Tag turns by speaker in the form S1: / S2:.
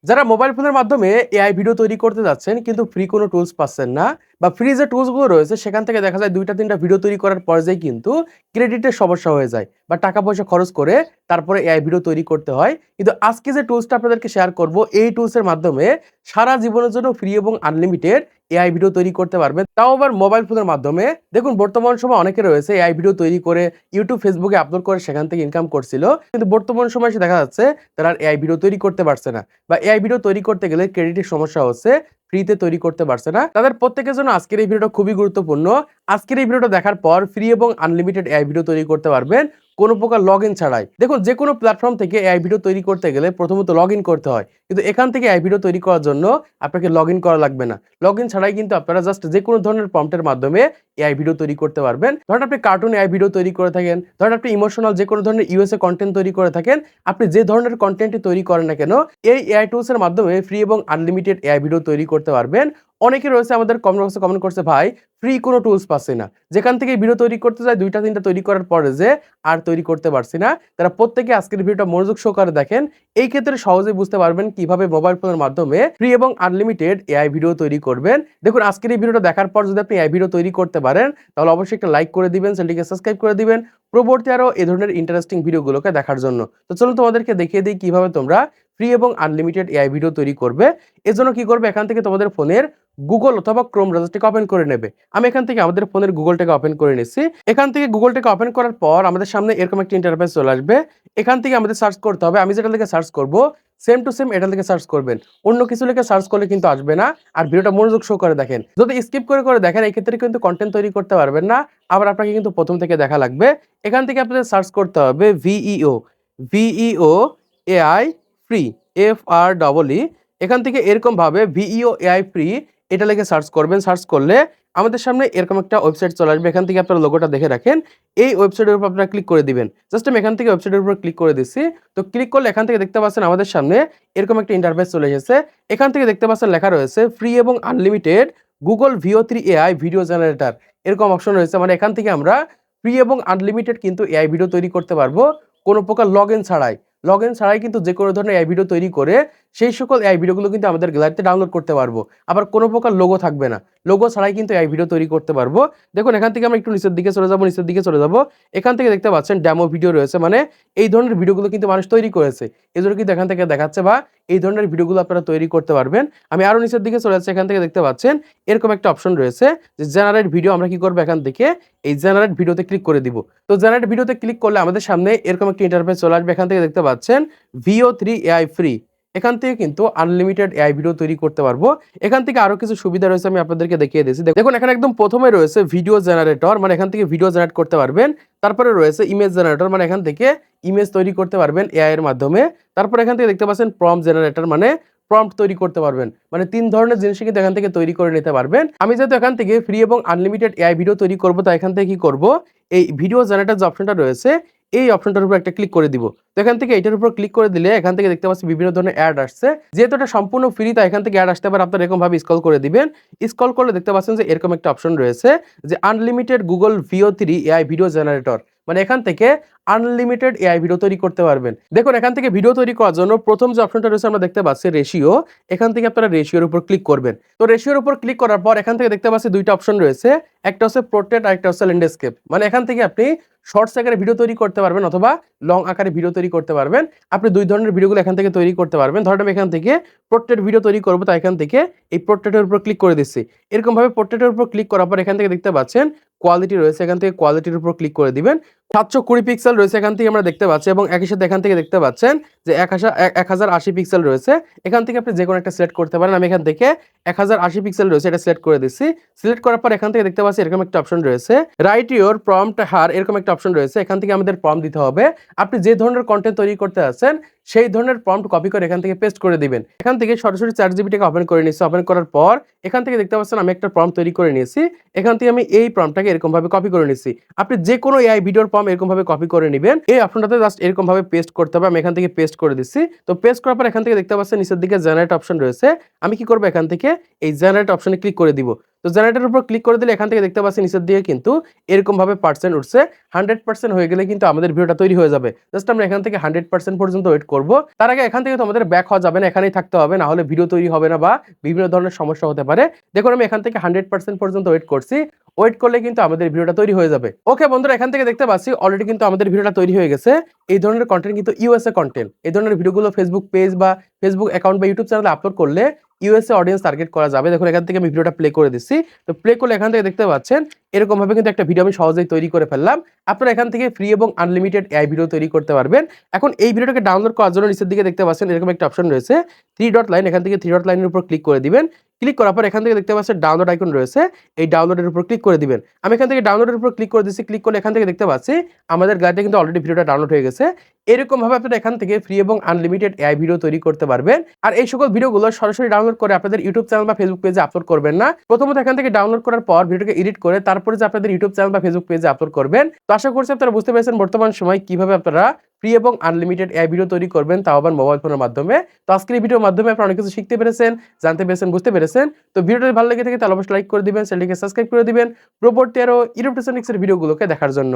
S1: যারা মোবাইল ফোনের মাধ্যমে এআই ভিডিও তৈরি করতে যাচ্ছেন কিন্তু ফ্রি কোনো টুলস পাচ্ছেন না বা ফ্রি যে টুলসগুলো রয়েছে সেখান থেকে দেখা যায় ২টা ৩টা ভিডিও তৈরি করার পর্যায়ে কিন্তু ক্রেডিটের সমস্যা হয়ে যায় বা টাকা পয়সা খরচ করে তারপরে এআই ভিডিও তৈরি করতে হয়। কিন্তু আজকে যে টুলসটা আপনাদেরকে শেয়ার করব এই টুলসের মাধ্যমে সারা জীবনের জন্য ফ্রি এবং আনলিমিটেড এআই ভিডিও তৈরি করতে পারবেন, তাও আবার মোবাইল ফোনের মাধ্যমে। দেখুন বর্তমান সময় অনেকে রয়েছে এআই ভিডিও তৈরি করে ইউটিউব ফেসবুকে আপলোড করে সেখান থেকে ইনকাম করছিল, কিন্তু বর্তমান সময় এসে দেখা যাচ্ছে তারা এআই ভিডিও তৈরি করতে পারছে না বা এআই ভিডিও তৈরি করতে গেলে ক্রেডিটের সমস্যা হচ্ছে, ফ্রিতে তৈরি করতে পারছে না। তাদের প্রত্যেকের জন্য আজকের এই ভিডিওটা খুবই গুরুত্বপূর্ণ। আজকের এই ভিডিওটা দেখার পর ফ্রি এবং আনলিমিটেড এআই ভিডিও তৈরি করতে পারবেন কোনো প্রকার লগইন ছাড়াই। দেখুন যে কোনো প্ল্যাটফর্ম থেকে এআই ভিডিও তৈরি করতে গেলে প্রথমত লগইন করতে হয়, কিন্তু এখান থেকে এআই ভিডিও তৈরি করার জন্য আপনাকে লগইন করা লাগবে না। লগইন ছাড়াই কিন্তু আপনারা জাস্ট যে কোনো ধরনের প্রম্পটের মাধ্যমে এআই ভিডিও তৈরি করতে পারবেন। ধরেন আপনি কার্টুন এআই ভিডিও তৈরি করে থাকেন, ধরেন আপনি ইমোশনাল যে কোনো ধরনের ইউএসএ কন্টেন্ট তৈরি করে থাকেন, আপনি যে ধরনের কন্টেন্টই তৈরি করেন না কেন এই এআই টুলস এর মাধ্যমে ফ্রি এবং আনলিমিটেড এআই ভিডিও তৈরি করতে পারবেন। অনেকে রয়েছে আমাদের কমেন্ট বক্সে কমেন্ট করছে, ভাই ফ্রি কোনো টুলস পাচ্ছি না, যেখান থেকে ভিডিও তৈরি করতে যায় ২টা ৩টা তৈরি করার পরে যে আর তৈরি করতে পারছি না। তারা প্রত্যেকে আজকের ভিডিওটা মনোযোগ সহকারে দেখেন, এই ক্ষেত্রে সহজেই বুঝতে পারবেন কিভাবে মোবাইল ফোনের মাধ্যমে ফ্রি এবং আনলিমিটেড এআই ভিডিও তৈরি করবেন। দেখুন আজকের এই ভিডিওটা দেখার পর যদি আপনি এআই ভিডিও তৈরি করতে পারেন তাহলে অবশ্যই একটা লাইক করে দিবেন, চ্যানেলটিকে সাবস্ক্রাইব করে দিবেন পরবর্তী আরো এই ধরনের ইন্টারেস্টিং ভিডিওগুলোকে দেখার জন্য। তো চলুন তোমাদেরকে দেখিয়ে দিই কিভাবে তোমরা ফ্রি এবং আনলিমিটেড এআই ভিডিও তৈরি করবে। এজন্য কি করবে, এখান থেকে তোমাদের ফোনের গুগল অথবা ক্রোম ব্রাউজারটাকে ওপেন করে নেবে। আমি এখান থেকে আমাদের ফোনের গুগলটাকে ওপেন করে নিচ্ছি। এখান থেকে গুগলটাকে ওপেন করার পর আমাদের সামনে এরকম একটা ইন্টারফেস চলে আসবে। এখান থেকে আমাদের সার্চ করতে হবে, আমি যেটা লিখে সার্চ করব সেম টু সেম এটা লিখে সার্চ করবেন, অন্য কিছু লিখে সার্চ করলে কিন্তু আসবে না। আর ভিডিওটা মনোযোগ সহকারে দেখেন, যদি স্কিপ করে করে দেখেন এই ক্ষেত্রে কিন্তু কন্টেন্ট তৈরি করতে পারবেন না, আবার আপনাকে কিন্তু প্রথম থেকে দেখা লাগবে। এখান থেকে আপনাদের সার্চ করতে হবে Veo, Veo AI free, FREE। এখান থেকে এরকম ভাবে ভিইও এআই ফ্রি এটা লিখে সার্চ করবেন। সার্চ করলে আমাদের সামনে এরকম একটা ওয়েবসাইট চলে আসবে। এখান থেকে আপনারা লোগোটা দেখে রাখেন, এই ওয়েবসাইটের উপর আপনারা ক্লিক করে দিবেন। জাস্ট আমি এখান থেকে ওয়েবসাইটের উপর ক্লিক করে দিচ্ছি। তো ক্লিক করলে এখান থেকে দেখতে পাচ্ছেন আমাদের সামনে এরকম একটা ইন্টারফেস চলে এসেছে। এখান থেকে দেখতে পাচ্ছেন লেখা রয়েছে ফ্রি এবং unlimited Google VO3 AI video generator, এরকম অপশন রয়েছে। মানে এখান থেকে আমরা ফ্রি এবং আনলিমিটেড কিন্তু এআই ভিডিও তৈরি করতে পারবো কোনো প্রকার লগইন ছাড়াই। লগইন ছাড়াই কিন্তু যে কোনো ধরনের এআই ভিডিও তৈরি করে সেই সকল এআই ভিডিওগুলো কিন্তু আমাদের গ্যালারিতে ডাউনলোড করতে পারবো। আবার কোনো প্রকার লোগো থাকবে না, লোগো ছাড়াই কিন্তু এআই ভিডিও তৈরি করতে পারবো। দেখুন এখান থেকে আমরা একটু নিচের দিকে চলে যাবো, নিচের দিকে চলে যাবো। এখান থেকে দেখতে পাচ্ছেন ডেমো ভিডিও রয়েছে, মানে এই ধরনের ভিডিওগুলো কিন্তু মানুষ তৈরি করেছে, এজন্য কিন্তু এখান থেকে দেখাচ্ছে বা এই ধরনের ভিডিওগুলো আপনারা তৈরি করতে পারবেন। আমি আরো নিচের দিকে চলে যাচ্ছি, এখান থেকে দেখতে পাচ্ছেন এরকম একটা অপশন রয়েছে যে জেনারেট ভিডিও। আমরা কি করবো, এখান থেকে এই জেনারেট ভিডিওতে ক্লিক করে দিব। তো জেনারেট ভিডিওতে ক্লিক করলে আমাদের সামনে এরকম একটা ইন্টারফেস চলে আসবে। এখান থেকে দেখতে পাচ্ছেন VO3 এআই ফ্রি, এখান থেকে কিন্তু আনলিমিটেড এআই ভিডিও তৈরি করতে পারবো। এখান থেকে আরো কিছু সুবিধা রয়েছে, আমি আপনাদেরকে দেখিয়ে দিয়েছি। দেখুন এখানে একদম প্রথমে রয়েছে ভিডিও জেনারেটর, মানে এখান থেকে ভিডিও জেনারেট করতে পারবেন। তারপরে রয়েছে ইমেজ জেনারেটর, মানে এখান থেকে ইমেজ তৈরি করতে পারবেন এআই এর মাধ্যমে। তারপর এখান থেকে দেখতে পাচ্ছেন প্রম্পট জেনারেটর, মানে প্রম্পট তৈরি করতে পারবেন। মানে 3 ধরনের জিনিস কিন্তু এখান থেকে তৈরি করে নিতে পারবেন। আমি যেহেতু এখান থেকে ফ্রি এবং আনলিমিটেড এআই ভিডিও তৈরি করব, তাই এখান থেকে কি করব, এই ভিডিও জেনারেটর যে অপশনটা রয়েছে এই অপশনটার উপর একটা ক্লিক করে দিব। তো এখান থেকে এটার উপর ক্লিক করে দিলে এখান থেকে দেখতে পাচ্ছি বিভিন্ন ধরনের অ্যাড আসছে। যেহেতু এটা সম্পূর্ণ ফ্রি তাই এখান থেকে অ্যাড আসতে পারে, আপনারা এরকম ভাবে স্ক্রল করে দিবেন। স্ক্রল করলে দেখতে পাচ্ছেন যে এরকম একটা অপশন রয়েছে যে unlimited Google VO3 AI video generator, মানে এখান থেকে আনলিমিটেড এআই ভিডিও তৈরি করতে পারবেন। দেখুন এখান থেকে ভিডিও তৈরি করার জন্য প্রথম যে অপশনটা রয়েছে আমরা দেখতে পাচ্ছি রেশিও, এখান থেকে আপনারা রেশিওর উপর ক্লিক করবেন। তো রেশিওর উপর ক্লিক করার পর এখান থেকে দেখতে পাচ্ছি 2টা অপশন রয়েছে, একটা হচ্ছে পোর্ট্রেট আর একটা হচ্ছে ল্যান্ডস্কেপ। মানে এখান থেকে আপনি শর্টস আকারে ভিডিও তৈরি করতে পারবেন অথবা লং আকারে ভিডিও তৈরি করতে পারবেন। আপনি 2 ধরনের ভিডিওগুলো এখান থেকে তৈরি করতে পারবেন। ধরেন আমি এখান থেকে পোর্ট্রেট ভিডিও তৈরি করব, তাই এখান থেকে এই পোর্ট্রেটের উপর ক্লিক করে দিচ্ছি। এরকম ভাবে পোর্ট্রেটের উপর ক্লিক করার পর এখান থেকে দেখতে পাচ্ছেন কোয়ালিটি রয়েছে, এখান থেকে কোয়ালিটির উপর ক্লিক করে দিবেন। 720 পিক্সেল রয়েছে এখান থেকে আমরা দেখতে পাচ্ছি, এবং একই সাথে এখান থেকে দেখতে পাচ্ছেন যে 1080 পিক্সেল রয়েছে। এখান থেকে আপনি যে কোনো একটা সিলেক্ট করতে পারেন। আমি এখান থেকে 1080 পিক্সেল রয়েছে এটা সিলেক্ট করে দিচ্ছি। সিলেক্ট করার পর এখান থেকে দেখতে পাচ্ছি এরকম একটা অপশন রয়েছে রাইট ইওর প্রম্পট হার, এরকম একটা অপশন রয়েছে। এখান থেকে আমাদের প্রম্পট দিতে হবে। আপনি যে ধরনের কন্টেন্ট তৈরি করতে আছেন সেই ধরনের প্রম্পট কপি করে এখান থেকে পেস্ট করে দিবেন। এখান থেকে সরাসরি ChatGPT-কে ওপেন করে নিচ্ছি। ওপেন করার পর এখান থেকে দেখতে পাচ্ছেন আমি একটা প্রম্পট তৈরি করে নিয়েছি। এখান থেকে আমি এই প্রম্পটটাকে এরকম ভাবে কপি করে নিচ্ছি। আপনি যে কোনো এআই ভিডিওর প্রম্পট ফর্ম এরকম ভাবে কপি করে নেবেন। এই অপশনটাতে জাস্ট এরকম ভাবে পেস্ট করতে হবে। আমি এখান থেকে পেস্ট করে দিচ্ছি। তো পেস্ট করার পর এখান থেকে দেখতে পাচ্ছেন নিচের দিকে জেনারেট অপশন রয়েছে। আমি কি করব, এখান থেকে এই জেনারেট অপশনে ক্লিক করে দিব। তো জেনারেটরের উপর ক্লিক করে দিলে এখান থেকে দেখতে পাচ্ছেন নিচের দিকে কিন্তু এরকম ভাবে পার্সেন্ট উঠছে। 100% হয়ে গেলে কিন্তু আমাদের ভিডিওটা তৈরি হয়ে যাবে। জাস্ট আমরা এখান থেকে 100% পর্যন্ত ওয়েট করব। তার আগে এখান থেকে তো আমাদের ব্যাক হওয়া যাবে না, এখানেই থাকতে হবে, না হলে ভিডিও তৈরি হবে না বা বিভিন্ন ধরনের সমস্যা হতে পারে। দেখুন আমি এখান থেকে 100% পর্যন্ত ওয়েট করছি। ওয়েট করলে কিন্তু আমাদের ভিডিওটা তৈরি হয়ে যাবে। ওকে বন্ধুরা, এখান থেকে দেখতে পাচ্ছি অলরেডি কিন্তু আমাদের ভিডিওটা তৈরি হয়ে গেছে। এই ধরনের কন্টেন্ট কিন্তু ইউএসএ কন্টেন্ট। এই ধরনের ভিডিওগুলো ফেসবুক পেজ বা ফেসবুক অ্যাকাউন্ট বা ইউটিউব চ্যানেলে আপলোড করলে ইউএসএ অডিয়েন্স টার্গেট করা যাবে। দেখুন এখান থেকে আমি ভিডিওটা প্লে করে দিচ্ছি। তো প্লে করলে এখান থেকে দেখতে পাচ্ছেন এরকম ভাবে কিন্তু একটা ভিডিও আমি সহজেই তৈরি করে ফেললাম। আপনারা এখান থেকে ফ্রি এবং আনলিমিটেড এআই ভিডিও তৈরি করতে পারবেন। এখন এই ভিডিওটাকে ডাউনলোড করার জন্য নিচের দিকে দেখতে পাচ্ছেন এরকম একটা অপশন রয়েছে, 3 ডট লাইন। এখান থেকে 3 ডট লাইনের উপর ক্লিক করে দিবেন। ক্লিক করার পর এখান থেকে দেখতে পাচ্ছেন ডাউনলোড আইকন রয়েছে, এই ডাউনলোডের উপর ক্লিক করে দিবেন। আমি এখান থেকে ডাউনলোডের উপর ক্লিক করে দিচ্ছি। ক্লিক করলে এখান থেকে দেখতে পাচ্ছি আমাদের গাড়িতে কিন্তু অলরেডি ভিডিওটা ডাউনলোড হয়ে গেছে। এরকম ভাবে আপনারা এখান থেকে ফ্রি এবং আনলিমিটেড এআই ভিডিও তৈরি করতে পারবেন। আর এই সকল ভিডিওগুলো সরাসরি ডাউনলোড করে আপনাদের ইউটিউব চ্যানেল বা ফেসবুক পেজে আপলোড করবেন না। প্রথমত এখান থেকে ডাউনলোড করার পর ভিডিওকে এডিট করে তারপরে যে আপনাদের ইউটিউব চ্যানেল বা ফেসবুক পেজে আপলোড করবেন। তো আশা করছি আপনারা বুঝতে পেরেছেন বর্তমান সময় কিভাবে আপনারা ফ্রি এবং আনলিমিটেড এআই ভিডিও তৈরি করবেন, তাও আবার মোবাইল ফোনের মাধ্যমে। তো আজকের এই ভিডিওর মাধ্যমে আপনারা অনেক কিছু শিখতে পেরেছেন, জানতে পেরেছেন, বুঝতে পেরেছেন। তো ভিডিওটি ভালো লেগে থাকে তাহলে অবশ্যই লাইক করে দিবেন, চ্যানেলটিকে সাবস্ক্রাইব করে দিবেন পরবর্তী আরো ইউটিউব টেকনিক্সের ভিডিওগুলোকে দেখার জন্য।